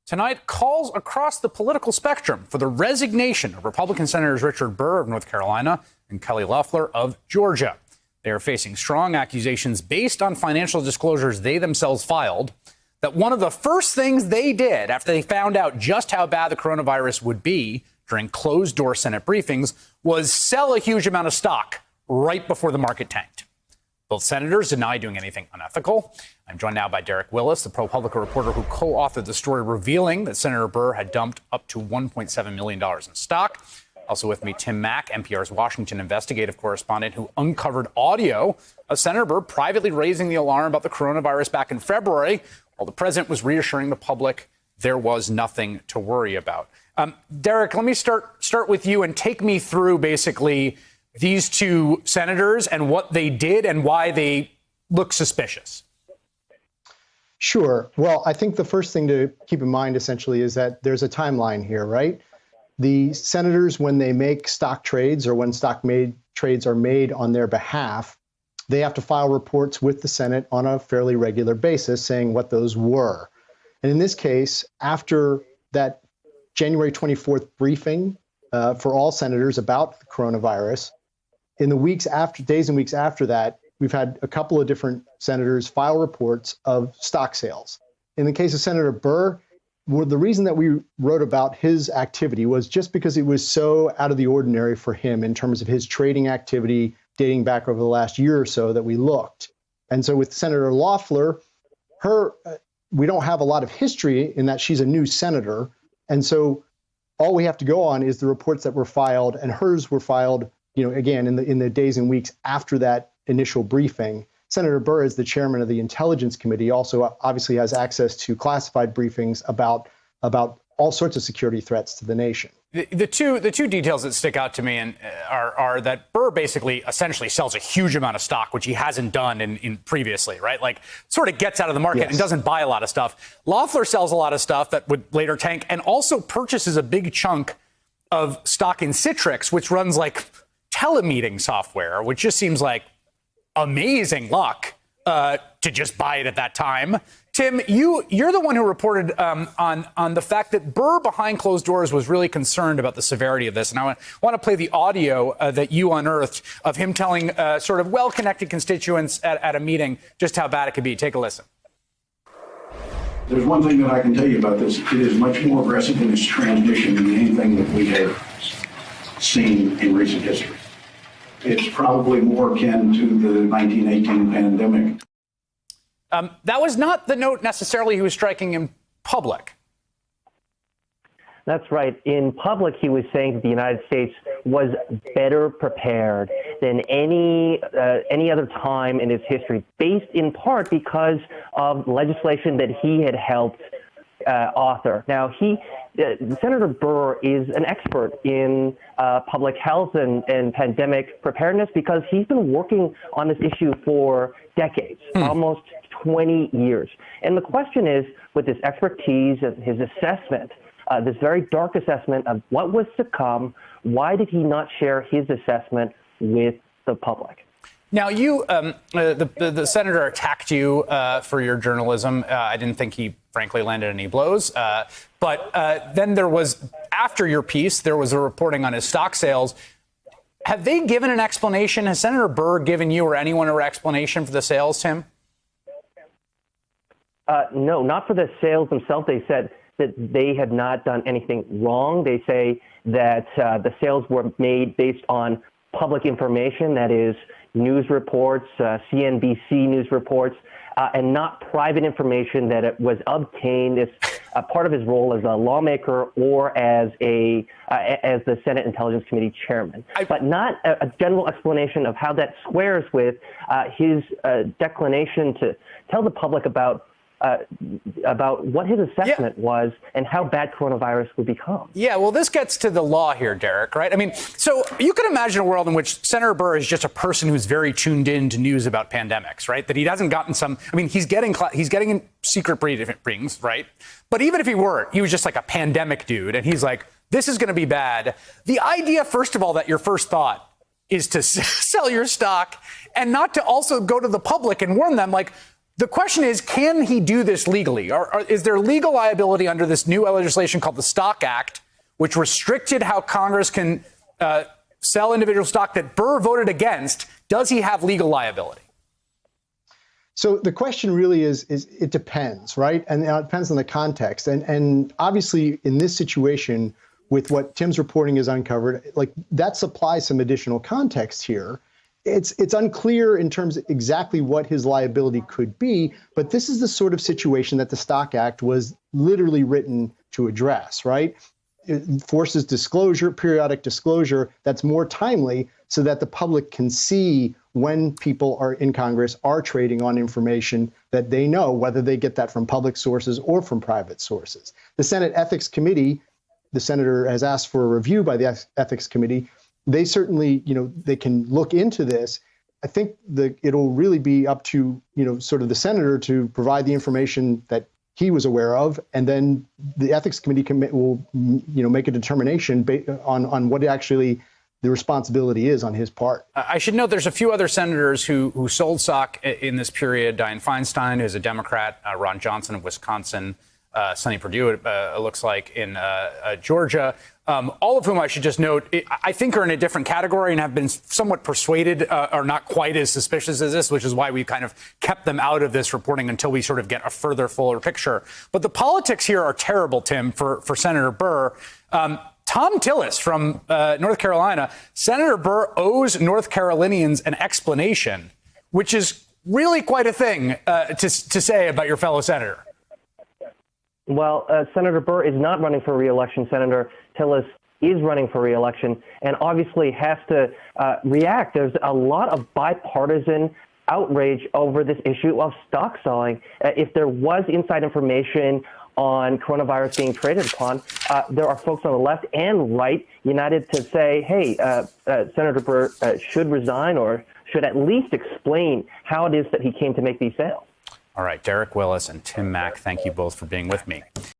Tonight, calls across the political spectrum for the resignation of Republican Senators Richard Burr of North Carolina and Kelly Loeffler of Georgia. They are facing strong accusations based on financial disclosures they themselves filed that one of the first things they did after they found out just how bad the coronavirus would be during closed-door Senate briefings was sell a huge amount of stock right before the market tanked. Both senators deny doing anything unethical. I'm joined now by Derek Willis, the ProPublica reporter who co-authored the story revealing that Senator Burr had dumped up to $1.7 million in stock. Also with me, Tim Mack, NPR's Washington investigative correspondent, who uncovered audio of Senator Burr privately raising the alarm about the coronavirus back in February, while the president was reassuring the public there was nothing to worry about. Derek, let me start with you and take me through basically these two senators and what they did and why they look suspicious. Sure. Well, I think the first thing to keep in mind essentially is that there's a timeline here, right? The senators, when they make stock trades or when trades are made on their behalf, they have to file reports with the Senate on a fairly regular basis saying what those were. And in this case, after that January 24th briefing for all senators about the coronavirus, in the days and weeks after that, we've had a couple of different senators file reports of stock sales. In the case of Senator Burr, the reason that we wrote about his activity was just because it was so out of the ordinary for him in terms of his trading activity dating back over the last year or so that we looked. And so with Senator Loeffler, we don't have a lot of history in that she's a new senator. And so all we have to go on is the reports that were filed, and hers were filed, again, in the days and weeks after that initial briefing. Senator Burr, as the chairman of the Intelligence Committee, also obviously has access to classified briefings about all sorts of security threats to the nation. The two details that stick out to me are that Burr basically essentially sells a huge amount of stock, which he hasn't done in previously, right? Like sort of gets out of the market and doesn't buy a lot of stuff. Loeffler sells a lot of stuff that would later tank and also purchases a big chunk of stock in Citrix, which runs like telemeeting software, which just seems like amazing luck to just buy it at that time. Tim, you're the one who reported on the fact that Burr behind closed doors was really concerned about the severity of this. And I want to play the audio that you unearthed of him telling sort of well-connected constituents at a meeting just how bad it could be. Take a listen. There's one thing that I can tell you about this. It is much more aggressive in its transmission than anything that we have seen in recent history. It's probably more akin to the 1918 pandemic. That was not the note necessarily he was striking in public. That's right. In public, he was saying that the United States was better prepared than any other time in its history, based in part because of legislation that he had helped author. Now, Senator Burr is an expert in public health and pandemic preparedness because he's been working on this issue for decades, almost 20 years. And the question is, with his expertise and his assessment, this very dark assessment of what was to come, why did he not share his assessment with the public? Now, the senator attacked you for your journalism. I didn't think he, frankly, landed any blows. But then there was, after your piece, there was a reporting on his stock sales. Have they given an explanation? Has Senator Burr given you or anyone an explanation for the sales, Tim? No, not for the sales themselves. They said that they had not done anything wrong. They say that the sales were made based on public information, that is, news reports, CNBC news reports, and not private information that it was obtained as a part of his role as a lawmaker or as as the Senate Intelligence Committee chairman. But not a general explanation of how that squares with his declination to tell the public about what his assessment was and how bad coronavirus would become. Yeah, well, this gets to the law here, Derek, right? I mean, so you can imagine a world in which Senator Burr is just a person who's very tuned in to news about pandemics, right? That he hasn't gotten he's getting in secret briefings, right? But even if he was just like a pandemic dude and he's like, this is going to be bad. The idea, first of all, that your first thought is to sell your stock and not to also go to the public and warn them, like, The question is, can he do this legally? Or is there legal liability under this new legislation called the Stock Act, which restricted how Congress can sell individual stock that Burr voted against? Does he have legal liability? So the question really is it depends, right? And it depends on the context. And obviously in this situation, with what Tim's reporting has uncovered, like that supplies some additional context here. It's unclear in terms of exactly what his liability could be, but this is the sort of situation that the Stock Act was literally written to address, right? It forces disclosure, periodic disclosure that's more timely so that the public can see when people are in Congress are trading on information that they know, whether they get that from public sources or from private sources. The Senate Ethics Committee, the senator has asked for a review by the Ethics Committee. They certainly, they can look into this. I think it'll really be up to, sort of the senator to provide the information that he was aware of, and then the Ethics Committee will, make a determination on what actually the responsibility is on his part. I should note there's a few other senators who sold stock in this period. Dianne Feinstein, who's a Democrat, Ron Johnson of Wisconsin, Sonny Perdue, it looks like, in Georgia, all of whom I should just note, I think are in a different category and have been somewhat persuaded or not quite as suspicious as this, which is why we kind of kept them out of this reporting until we sort of get a further, fuller picture. But the politics here are terrible, Tim, for Senator Burr. Tom Tillis from North Carolina, Senator Burr owes North Carolinians an explanation, which is really quite a thing to say about your fellow senator. Well, Senator Burr is not running for re-election. Senator Tillis is running for re-election and obviously has to react. There's a lot of bipartisan outrage over this issue of stock selling. If there was inside information on coronavirus being traded upon, there are folks on the left and right united to say, hey, Senator Burr should resign or should at least explain how it is that he came to make these sales. All right, Derek Willis and Tim Mack, thank you both for being with me.